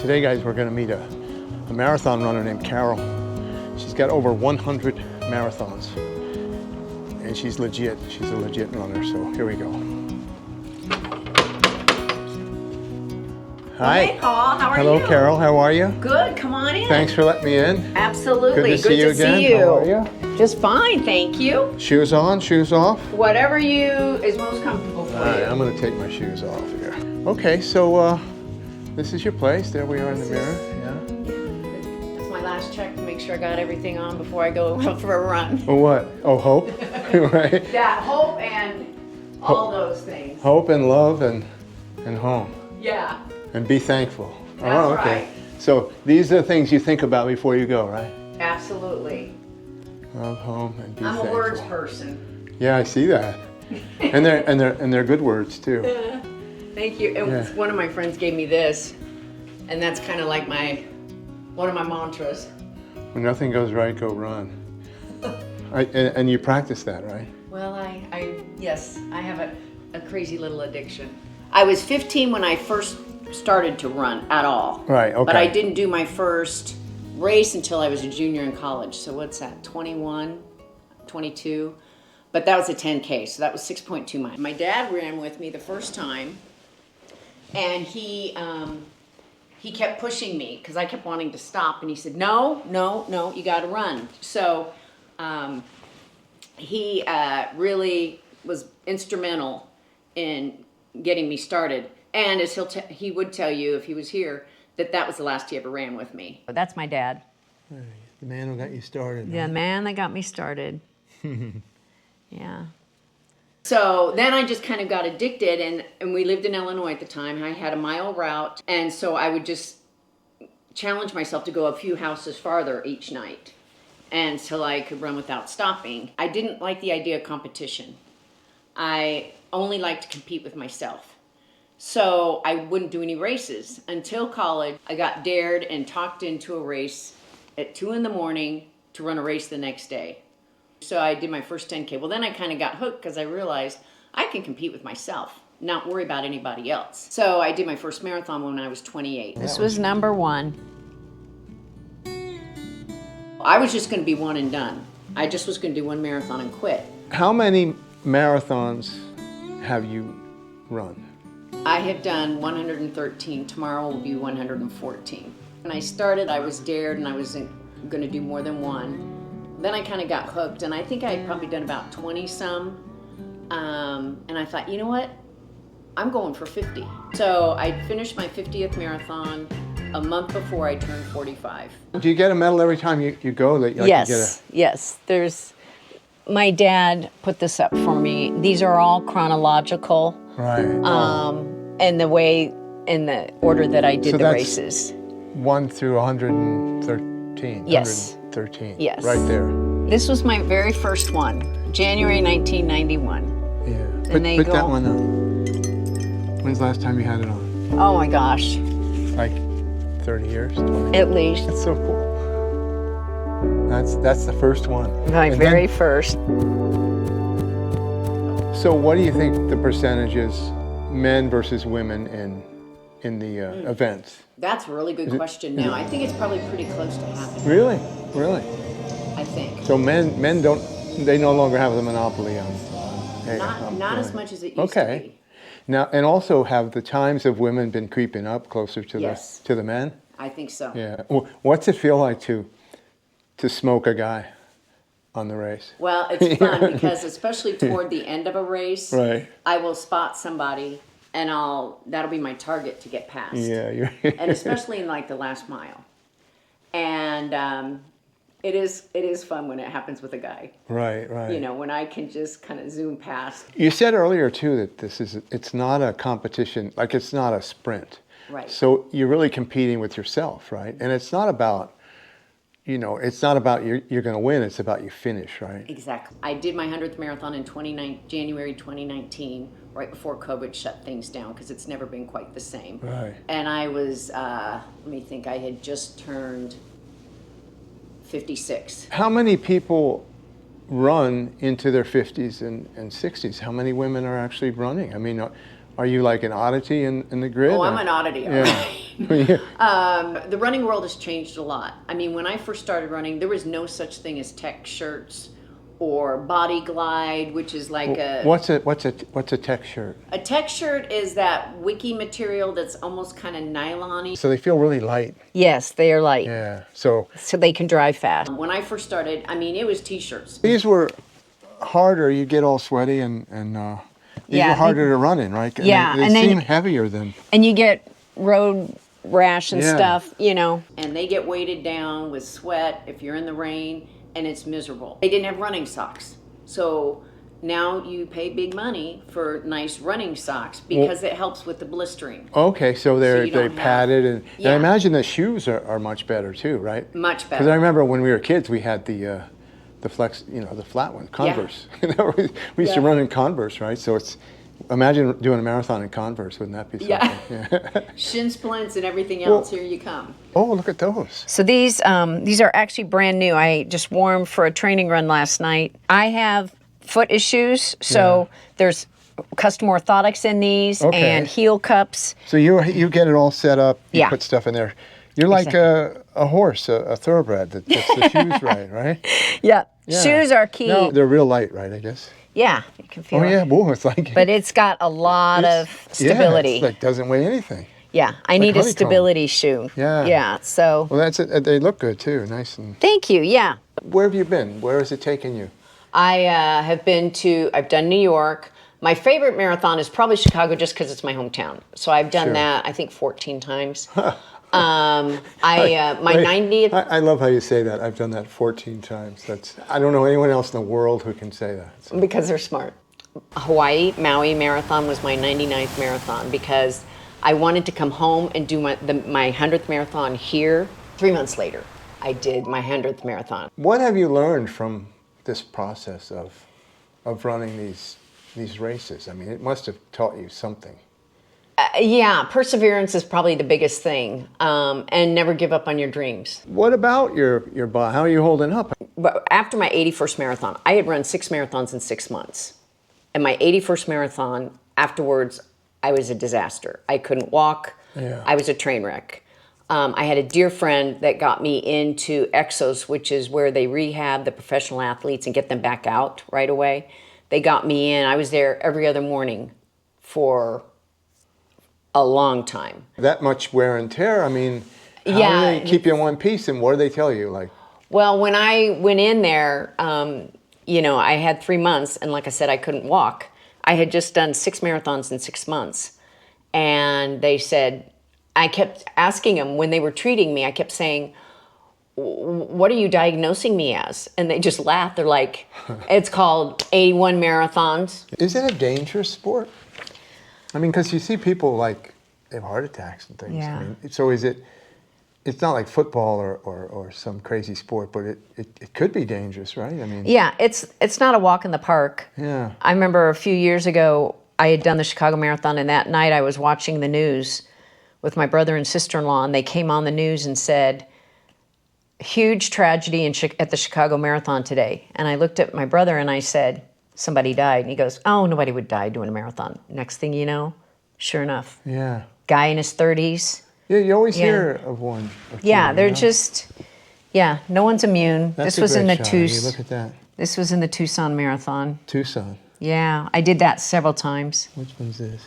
Today, guys, we're going to meet a marathon runner named Carol. She's got over 100 marathons, and she's legit. She's a legit runner, so here we go. Hi. Hey, Paul. How are you? Hello, Carol. How are you? Good. Come on in. Thanks for letting me in. Absolutely. Good to see you again. How are you? Just fine, thank you. Shoes on, shoes off? Whatever is most comfortable for All right, you. I'm going to take my shoes off here. Okay, so this is your place. There we are in the mirror. Yeah. That's my last check to make sure I got everything on before I go out for a run. Oh, what? Oh, hope? Right? Yeah, hope and all those things. Hope and love and home. Yeah. And be thankful. That's right. So these are the things you think about before you go, right? Absolutely. Love, home, and be I'm thankful. a words person. Yeah, I see that. and they're good words too. Thank you. And Yeah. one of my friends gave me this, and that's kind of like one of my mantras. When nothing goes right, go run. And you practice that, right? Well, yes, I have a crazy little addiction. I was 15 when I first started to run at all. Right, okay. But I didn't do my first race until I was a junior in college. So what's that, 21, 22? But that was a 10K, so that was 6.2 miles. My dad ran with me the first time, and he kept pushing me because I kept wanting to stop, and he said, no, you gotta run. So he really was instrumental in getting me started. And as he would tell you if he was here, that was the last he ever ran with me. That's my dad. The man who got you started. Yeah, the man that got me started. Yeah. So then I just kind of got addicted, and we lived in Illinois at the time. I had a mile route, and so I would just challenge myself to go a few houses farther each night until I could run without stopping. I didn't like the idea of competition. I only liked to compete with myself. So I wouldn't do any races until college. I got dared and talked into a race at 2 a.m. to run a race the next day. So I did my first 10K. Well, then I kind of got hooked because I realized I can compete with myself, not worry about anybody else. So I did my first marathon when I was 28. This was number 1. I was just going to be one and done. I just was going to do one marathon and quit. How many marathons have you run? I have done 113. Tomorrow will be 114. When I started, I was dared and I wasn't going to do more than one. Then I kind of got hooked, and I think I had probably done about 20-some. And I thought, you know what? I'm going for 50. So I finished my 50th marathon a month before I turned 45. Do you get a medal every time you go? That you Yes. There's. My dad put this up for me. These are all chronological. Right. And in the order that I did So the that's races. 1 through 113. Yes. 113. Yes. Right there. This was my very first one, January 1991. Yeah. And they put go- that one on. When's the last time you had it on? Oh my gosh, Like 30 years? 20? at least. That's so cool. That's the first one. My And very then- first. So what do you think the percentage is, men versus women in the events? That's a really good question now. I think it's probably pretty close to happening, Really? Really? I think. So men don't, they no longer have the monopoly on hey, I'm Not as running. much as it used to Okay. be. Now, and also have the times of women been creeping up closer to Yes. the men? I think so. Yeah. What's it feel like to smoke a guy on the race? Well, it's fun because especially toward the end of a race, Right. I will spot somebody and that'll be my target to get past. Yeah, you're And especially in like the last mile. And it is fun when it happens with a guy. right. You know, when I can just kind of zoom past. You said earlier too that it's not a competition, like it's not a sprint. Right. So you're really competing with yourself, right? And it's not about, it's not about you're going to win, it's about you finish, right? Exactly. I did my 100th marathon in January 2019, right before COVID shut things down, because it's never been quite the same. Right. And I was, let me think, I had just turned 56. How many people run into their 50s and 60s? How many women are actually running? I mean, are you like an oddity in the grid? Oh, or- I'm an oddity. Yeah. The running world has changed a lot. I mean, when I first started running, there was no such thing as tech shirts or Body Glide, which is like What's a tech shirt? a tech shirt is that wiki material that's almost kind of nylon-y. So they feel really light. Yes, they are light. Yeah. So They can drive fast. When I first started, I mean, it was t-shirts. these were harder. You get all sweaty and these were harder to run in, right? Yeah, They and then seem heavier than. And you get road rash and Yeah. stuff, you know. And they get weighted down with sweat if you're in the rain, and it's miserable. They didn't have running socks. So now you pay big money for nice running socks because it helps with the blistering. Okay, so they're you don't padded and I Yeah. imagine the shoes are much better too, right? Much Because I better. remember when we were kids, we had the flex, the flat one, Converse. We used to Yeah. run in Converse, right? So it's imagine doing a marathon in Converse. Wouldn't that be something? Yeah. Shin splints and everything else. Here you come. Oh, look at those. So these are actually brand new. I just wore them for a training run last night. I have foot issues, so there's custom orthotics in these Okay. and heel cups. So you get it all set up. You Yeah. put stuff in there. You're like a horse, a thoroughbred that gets the shoes right? Yeah. Yeah. Shoes are key. No, they're real light, right? I guess. Yeah, you can feel Oh it. yeah, boy, it's like. But it's got a lot of stability. Yeah, it's like doesn't weigh anything. Yeah, I need a honeycomb. stability shoe. Yeah. Yeah, so Well, that's it. They look good too, nice and. thank you. Yeah. Where have you been? Where has it taken you? I've done New York. My favorite marathon is probably Chicago just because it's my hometown. So I've done Sure. that, I think 14 times. My 90th. I love how you say that. I've done that 14 times. I don't know anyone else in the world who can say that. So. Because they're smart. Hawaii Maui Marathon was my 99th marathon because I wanted to come home and do my 100th marathon here. 3 months later, I did my 100th marathon. What have you learned from this process of running these races? I mean, it must have taught you something. Yeah, perseverance is probably the biggest thing, and never give up on your dreams. What about your body? How are you holding up? But after my 81st marathon, I had run 6 marathons in 6 months. And my 81st marathon, afterwards, I was a disaster. I couldn't walk. Yeah. I was a train wreck. I had a dear friend that got me into Exos, which is where they rehab the professional athletes and get them back out right away. They got me in. I was there every other morning for a long time. That much wear and tear. I mean, how Yeah. do they keep you in one piece? And what do they tell you? Like, Well, when I went in there, I had 3 months, and like I said, I couldn't walk. I had just done 6 marathons in 6 months. And they said, I kept asking them when they were treating me, I kept saying, what are you diagnosing me as? And they just laughed. They're like, it's called 81 marathons. is it a dangerous sport? I mean, because you see people like they have heart attacks and things. Yeah. I mean, so is it? It's not like football or some crazy sport, but it could be dangerous, right? I mean, Yeah, it's not a walk in the park. Yeah. I remember a few years ago, I had done the Chicago Marathon, and that night I was watching the news with my brother and sister-in-law, and they came on the news and said, huge tragedy at the Chicago Marathon today. And I looked at my brother and I said, somebody died. And he goes, oh, nobody would die doing a marathon. Next thing you know, sure enough, Yeah. guy in his 30s. Yeah, you always Yeah. hear of one. Or two, Yeah, they're you know? just, no one's immune. That's This a was in the great shot. You look at that. This was in the Tucson Marathon. Tucson. Yeah, I did that several times. Which one's this?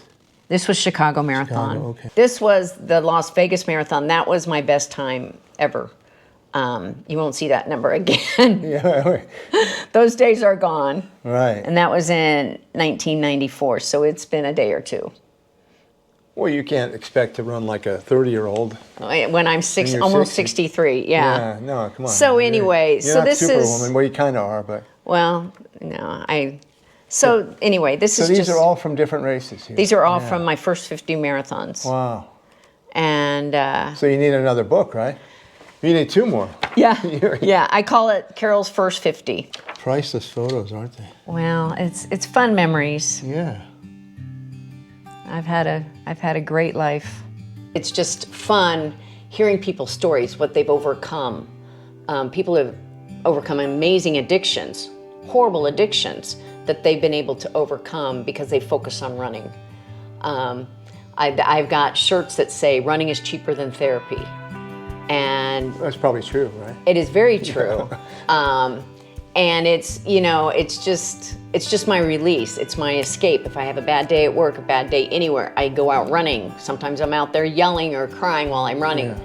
This was Chicago Marathon. Chicago, okay. This was the Las Vegas Marathon. That was my best time ever. You won't see that number again. Yeah, Those days are gone. right. And that was in 1994, so it's been a day or two. Well, you can't expect to run like a 30-year-old. When I'm you're almost 60. 63, yeah. No, come on. So anyway, you're so not this is- Superwoman. Well, you kind of are, but. Well, no, So anyway, this So is these just... are all from different races here. These are all Yeah. from my first 50 marathons. Wow. And So you need another book, right? You need 2 more. yeah, I call it Carol's First 50. Priceless photos, aren't they? Well, it's fun memories. Yeah. I've had a great life. It's just fun hearing people's stories, what they've overcome. People have overcome amazing addictions, horrible addictions that they've been able to overcome because they focus on running. I've got shirts that say running is cheaper than therapy. And That's probably true, right? it is very true. And it's, you know, it's just my release. It's my escape. If I have a bad day at work, a bad day anywhere, I go out running. Sometimes I'm out there yelling or crying while I'm running. Yeah.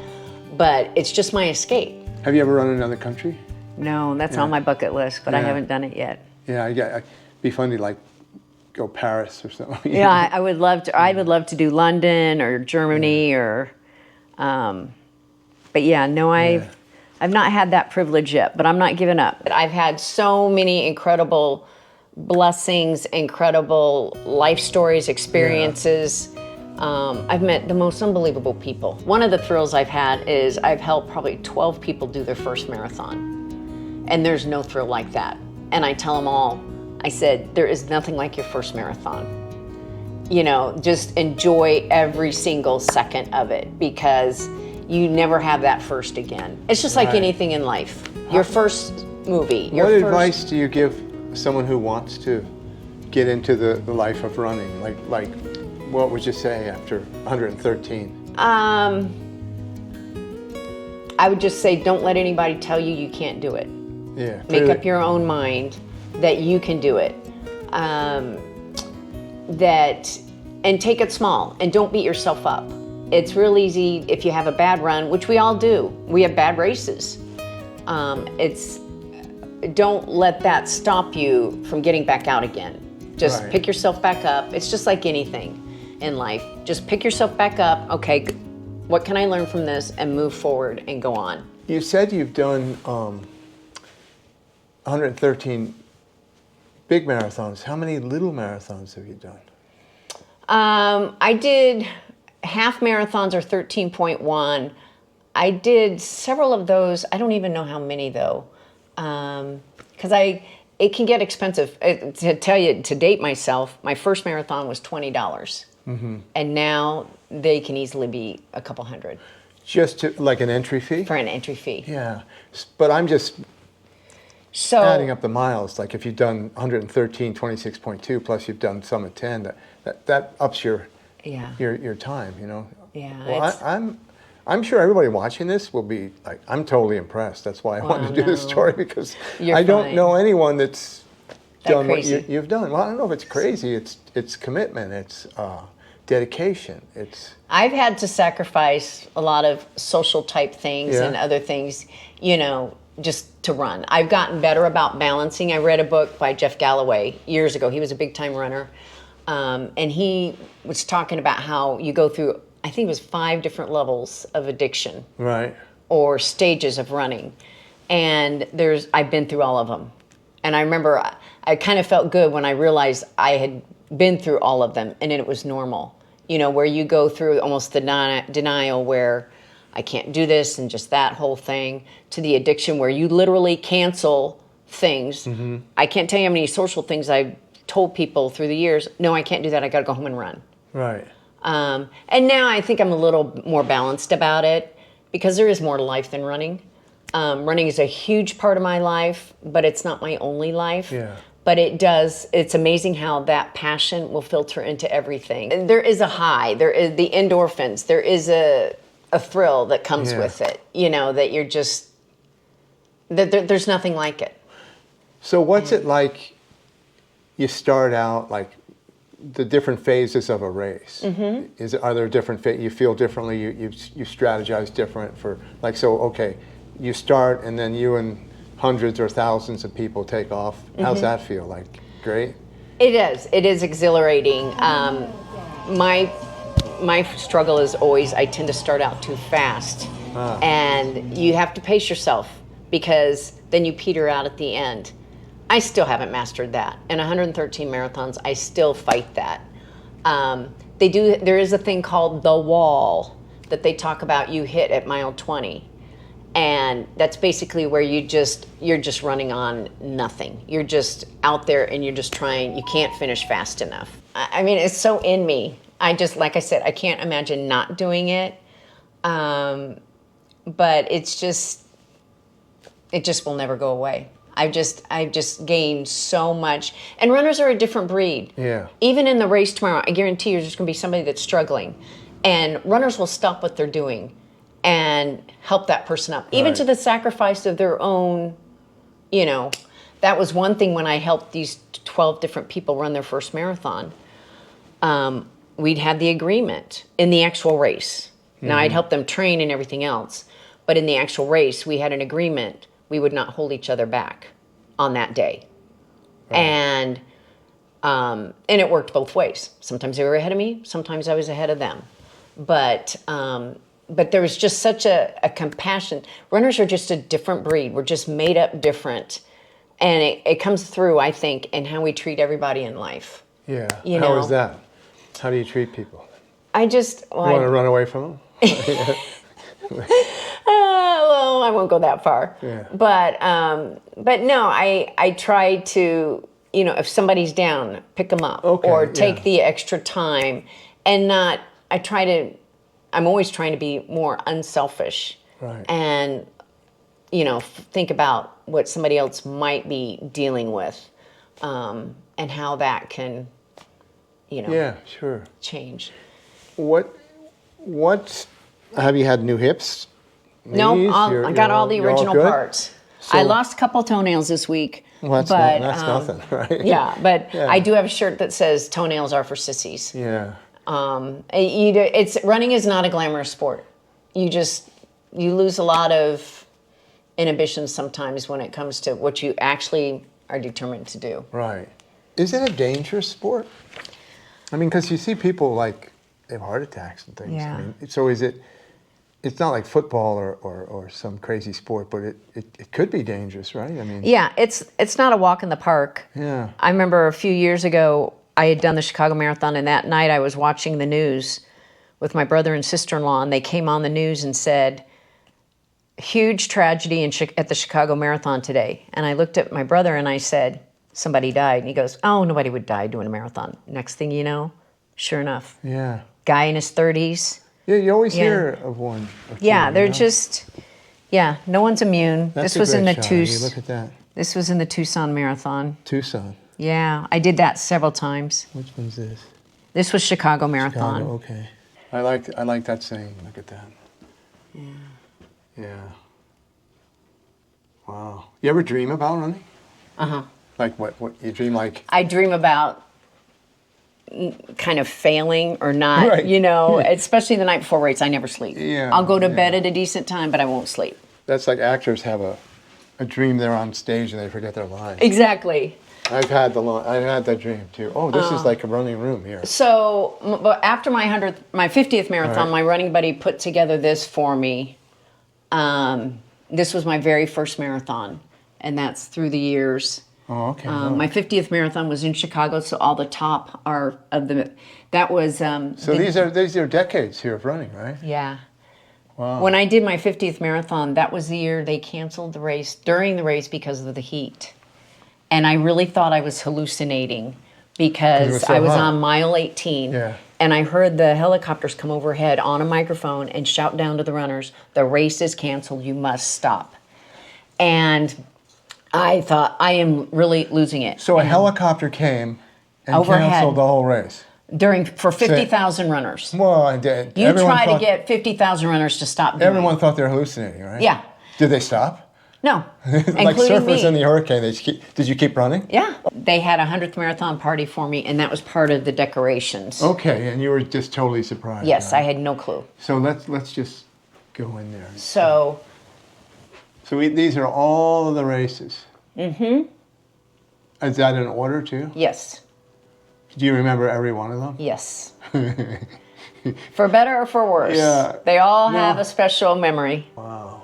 But it's just my escape. Have you ever run in another country? No, that's on my bucket list, but I haven't done it yet. Yeah, it'd be fun to like go Paris or something. Yeah, I would love to. I would love to do London or Germany or, but yeah, no, I've not had that privilege yet. But I'm not giving up. I've had so many incredible blessings, incredible life stories, experiences. I've met the most unbelievable people. One of the thrills I've had is I've helped probably 12 people do their first marathon, and there's no thrill like that. And I tell them all, I said, there is nothing like your first marathon. You know, just enjoy every single second of it, because you never have that first again. It's just like anything in life. Your first movie. What advice do you give someone who wants to get into the life of running? Like, what would you say after 113? I would just say, don't let anybody tell you you can't do it. Yeah. Make up your own mind that you can do it. And take it small, and don't beat yourself up. It's real easy if you have a bad run, which we all do. We have bad races. Don't let that stop you from getting back out again. Just pick yourself back up. It's just like anything in life. Just pick yourself back up. Okay, what can I learn from this, and move forward and go on. You said you've done 113 big marathons. How many little marathons have you done? I did half marathons, or 13.1. I did several of those. I don't even know how many though, because it can get expensive. To tell you, to date myself, my first marathon was $20, and now they can easily be a couple hundred. Just to, like an entry fee? For an entry fee. Yeah, but I'm just adding up the miles. Like if you've done 113, 26.2, plus you've done some at 10, that ups your time, you know? Yeah. Well, I'm sure everybody watching this will be like, I'm totally impressed. That's why I wanted to do this story, because I don't know anyone that's done what you've done. Well, I don't know if it's crazy. It's commitment. It's dedication. I've had to sacrifice a lot of social type things and other things, you know, just to run. I've gotten better about balancing. I read a book by Jeff Galloway years ago. He was a big time runner. And he was talking about how you go through, I think it was 5 different levels of addiction. Right. Or stages of running. And I've been through all of them. And I remember I kind of felt good when I realized I had been through all of them, and it was normal. You know, where you go through almost the denial where I can't do this, and just that whole thing, to the addiction where you literally cancel things. I can't tell you how many social things I've told people through the years, no, I can't do that, I gotta go home and run. Right. And now I think I'm a little more balanced about it, because there is more to life than running. Running is a huge part of my life, but it's not my only life. Yeah. But it's amazing how that passion will filter into everything. There is a high, there is the endorphins, there is a thrill that comes with it, you know, that you're just, there's nothing like it. So what's it like, you start out, like the different phases of a race? Are there different you feel differently, you strategize different for, like, so, okay, you start and then you and hundreds or thousands of people take off. How's that feel? Like, great? It is exhilarating. My struggle is always, I tend to start out too fast. And you have to pace yourself, because then you peter out at the end. I still haven't mastered that. In 113 marathons, I still fight that. There is a thing called the wall that they talk about you hit at mile 20. And that's basically where you're just running on nothing. You're just out there and you're just trying, you can't finish fast enough. I mean, it's so in me. Like I said, I can't imagine not doing it. But it just will never go away. I've just gained so much. And runners are a different breed. Yeah. Even in the race tomorrow, I guarantee you there's going to be somebody that's struggling. And runners will stop what they're doing and help that person up. Even Right. to the sacrifice of their own, you know. That was one thing when I helped these 12 different people run their first marathon. We'd had the agreement in the actual race. Now, I'd help them train and everything else. But in the actual race, we had an agreement we would not hold each other back on that day. Right. And it worked both ways. Sometimes they were ahead of me. Sometimes I was ahead of them. But there was just such a compassion. Runners are just a different breed. We're just made up different. And it comes through, I think, in how we treat everybody in life. Yeah. You How know? is that? How do you treat people? I just... You want to run away from them? well, I won't go that far. Yeah. But no, I try to, you know, if somebody's down, pick them up. Okay, or take yeah. the extra time. And not... I'm always trying to be more unselfish. Right. And, you know, think about what somebody else might be dealing with, and how that can, you know, Yeah, sure. change. What have you had new hips? No, Knees? I got all the you're original good? parts. So- I lost a couple toetoenails this week. Well, that's nothing, right? Yeah, but Yeah. I do have a shirt that says "Toenails are for sissies." Yeah. Running is not a glamorous sport. You lose a lot of inhibitions sometimes when it comes to what you actually are determined to do. Right. Is it a dangerous sport? I mean, because you see people like they have heart attacks and things. Yeah. I mean, so is it? It's not like football or some crazy sport, but it could be dangerous, right? I mean. Yeah, it's not a walk in the park. Yeah. I remember a few years ago I had done the Chicago Marathon, and that night I was watching the news with my brother and sister-in-law, and they came on the news and said, huge tragedy at the Chicago Marathon today. And I looked at my brother and I said, somebody died. And he goes, oh, nobody would die doing a marathon. Next thing you know, sure enough, Yeah. guy in his 30s. Yeah, you always Yeah. hear of one. Or two, Yeah, you they're know? just, no one's immune. That's This a was in the great shot. You look at that. This was in the Tucson Marathon. Tucson. Yeah, I did that several times. Which one's this? This was Chicago Marathon. Chicago, okay. I like that saying. Look at that. Yeah. Yeah. Wow. You ever dream about running? Uh-huh. Like what you dream like? I dream about kind of failing or not, Right. you know, especially the night before race. I never sleep. Yeah, I'll go to yeah. bed at a decent time, but I won't sleep. That's like actors have a dream they're on stage and they forget their lines. Exactly. I've had that dream too. Oh, this is like a running room here. So but after my 50th marathon, Right. my running buddy put together this for me. This was my very first marathon, and that's through the years. Oh, okay. My 50th marathon was in Chicago, so all the top are of the. That was. So these are decades here of running, right? Yeah. Wow. When I did my 50th marathon, that was the year they canceled the race during the race because of the heat. And I really thought I was hallucinating because so I was hot. on mile 18. Yeah. And I heard the helicopters come overhead on a microphone and shout down to the runners, the race is canceled, you must stop. And I thought, I am really losing it. So a helicopter came and Overhead. canceled the whole race. For 50,000 runners. Well, I did. You Everyone try to thought- get 50,000 runners to stop doing Everyone it. thought they were hallucinating, right? Yeah. Did they stop? No. Like Including surfers me. in the hurricane, did you keep running? Yeah. They had a 100th marathon party for me, and that was part of the decorations. Okay, and you were just totally surprised. Yes, right? I had no clue. So let's just go in there. So, These are all of the races. mm-hmm. Is that in order too? Yes. Do you remember every one of them? Yes. For better or for worse. Yeah. They all No. have a special memory. Wow.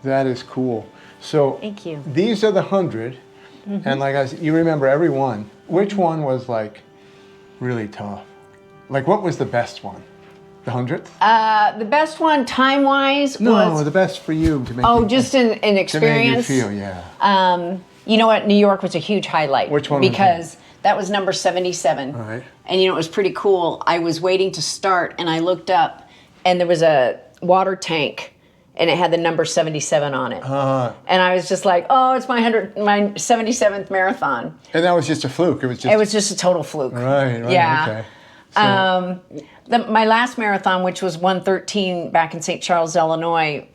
That is cool. So Thank you. these are the 100, and like I said, you remember every one. Which one was like really tough? Like what was the best one? The 100th? The best one, time-wise, No, was... the best for you to make. Oh, you, just in to make you experience? feel, yeah. You know what? New York was a huge highlight. Which one was Because That was number 77. All right. And you know, it was pretty cool. I was waiting to start and I looked up and there was a water tank and it had the number 77 on it. And I was just like, oh, it's my 77th marathon. And that was just a fluke. It was just a total fluke. Right. Yeah. Okay. So, My last marathon, which was 1:13 back in St. Charles, Illinois,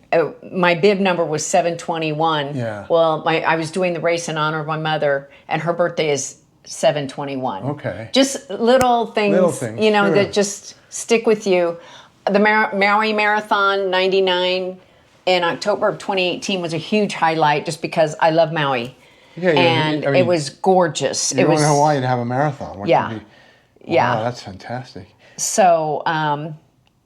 my bib number was 7:21. Yeah. Well, I was doing the race in honor of my mother, and her birthday is 7:21. Okay. Just little things, you know, sure. that just stick with you. The Maui Marathon 99 in October of 2018 was a huge highlight just because I love Maui. Yeah, and I mean, it was gorgeous. You're going to Hawaii to have a marathon. Yeah. Yeah. Wow, that's fantastic. So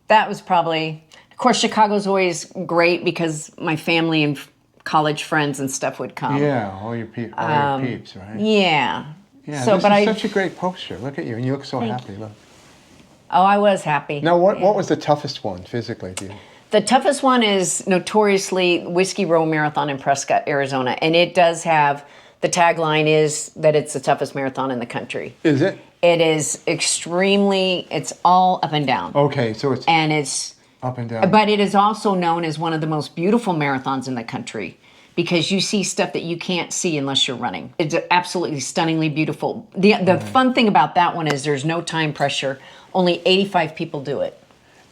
that was probably, of course, Chicago's always great because my family and college friends and stuff would come. Yeah, all your peeps, right? Yeah. Yeah, so, this is such a great poster. Look at you, and you look so happy. Look. Oh, I was happy. Now, what was the toughest one physically, do you? The toughest one is notoriously Whiskey Row Marathon in Prescott, Arizona. And it does have, the tagline is that it's the toughest marathon in the country. Is it? It is extremely, it's all up and down. Okay, so it's up and down. But it is also known as one of the most beautiful marathons in the country because you see stuff that you can't see unless you're running. It's absolutely stunningly beautiful. The fun thing about that one is there's no time pressure. Only 85 people do it.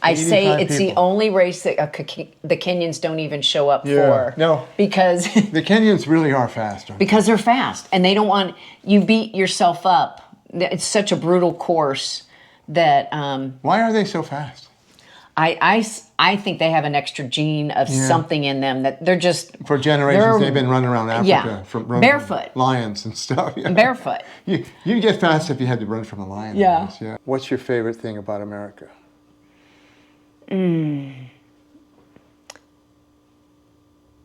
I say it's the only race that the Kenyans don't even show up for. No. Because the Kenyans really are fast. Because they're fast and they don't want you beat yourself up. It's such a brutal course that. Why are they so fast? I think they have an extra gene of something in them that they're just. For generations, they've been running around Africa from barefoot lions and stuff. Yeah. Barefoot. You'd get fast if you had to run from a lion. Yeah. Yeah. What's your favorite thing about America?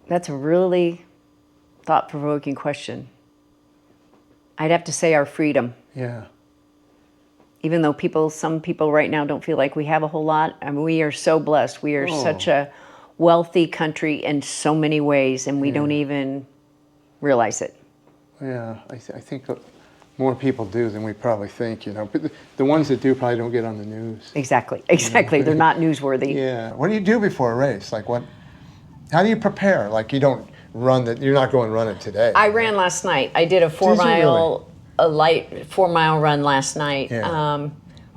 That's a really thought-provoking question. I'd have to say our freedom. Yeah. Even though some people right now don't feel like we have a whole lot, I mean, we are so blessed. We are such a wealthy country in so many ways, and we don't even realize it. Yeah, I think more people do than we probably think, you know. But the ones that do probably don't get on the news. Exactly. They're not newsworthy. Yeah. What do you do before a race? Like how do you prepare? Like you don't you're not going running today. I ran last night. I did a 4-mile run last night. Yeah.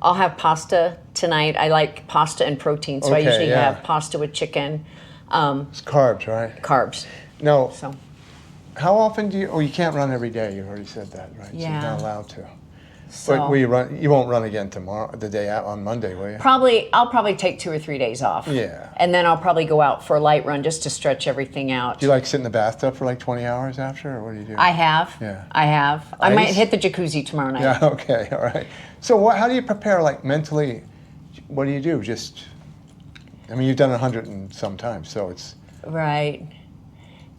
I'll have pasta tonight. I like pasta and protein, so I usually have pasta with chicken. It's carbs, right? Carbs. No. So. How often do you? Oh, you can't run every day. You already said that, right? Yeah. So you're not allowed to. So, but will you run? You won't run again tomorrow, the day out on Monday, will you? I'll probably take 2 or 3 days off. Yeah. And then I'll probably go out for a light run just to stretch everything out. Do you like sit in the bathtub for like 20 hours after, or what do you do? I have. Yeah. I have. I might hit the jacuzzi tomorrow night. Yeah. Okay. All right. So how do you prepare, like mentally? What do you do? I mean, you've done 100 and some times, so it's. Right.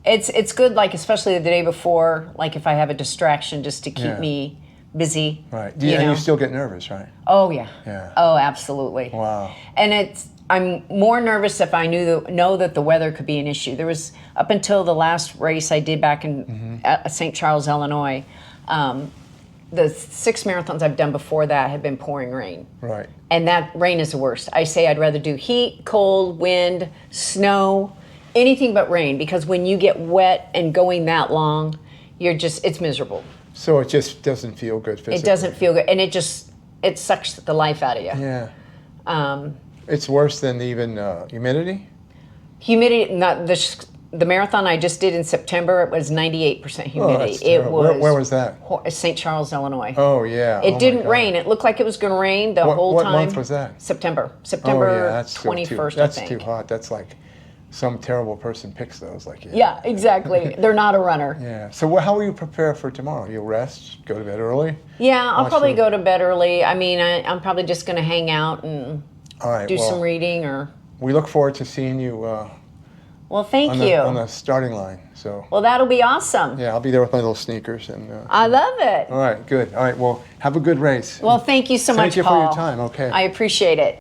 It's good, like especially the day before, like if I have a distraction, just to keep me busy. Right. And you still get nervous, right? Oh yeah. Yeah. Oh, absolutely. Wow. And I'm more nervous if I know that the weather could be an issue. There was up until the last race I did back in St. Charles, Illinois. The 6 marathons I've done before that have been pouring rain. Right. And that rain is the worst. I say I'd rather do heat, cold, wind, snow, anything but rain, because when you get wet and going that long, it's miserable. So it just doesn't feel good physically. It doesn't feel good, and it sucks the life out of you. Yeah. It's worse than even humidity? Humidity, not the marathon I just did in September, it was 98% humidity. Oh, that's terrible. Where was that? St. Charles, Illinois. Oh, yeah. It didn't rain. It looked like it was going to rain the whole time. What month was that? September. Oh, September yeah, that's 21st, that's I think. too hot. That's like some terrible person picks those. Like Yeah, exactly. They're not a runner. Yeah. So how will you prepare for tomorrow? You'll rest, go to bed early? Yeah, I'll probably go to bed early. I mean, I'm probably just going to hang out and do some reading or. We look forward to seeing you. Well, thank you. On the starting line. So. Well, that'll be awesome. Yeah, I'll be there with my little sneakers and. I love it. All right, good. All right, well, have a good race. Well, thank you so much, Paul. Thank you for your time. Okay. I appreciate it.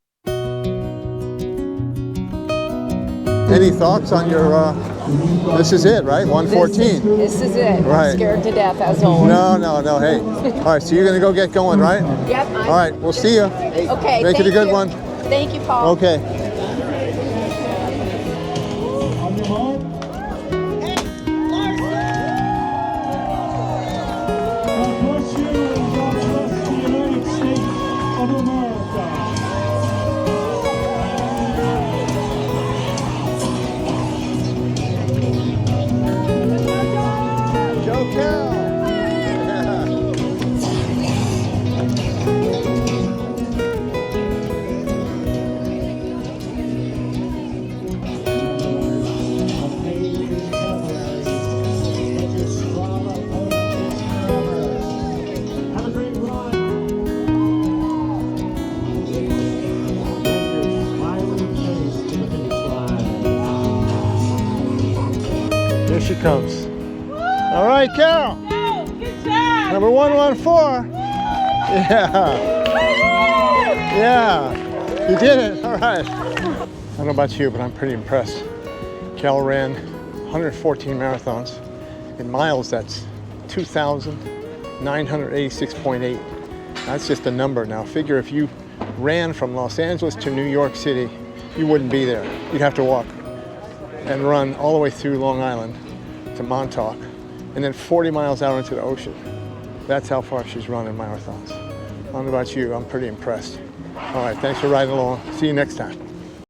Any thoughts on your This is it, right? 114. This is it. Right. I'm scared to death as always. No, hey. All right, so you're going to go get going, right? Yep. All right, we'll see you. Okay. Make it a good you. one. Thank you, Paul. Okay. Here she comes. All right, Carol. Oh, good job. Number 114. Yeah. Yeah. You did it. All right. I don't know about you, but I'm pretty impressed. Carol ran 114 marathons. In miles, that's 2,986.8. That's just a number. Now, figure if you ran from Los Angeles to New York City, you wouldn't be there. You'd have to walk and run all the way through Long Island to Montauk, and then 40 miles out into the ocean. That's how far she's run in marathons. I don't know about you, I'm pretty impressed. All right, thanks for riding along. See you next time.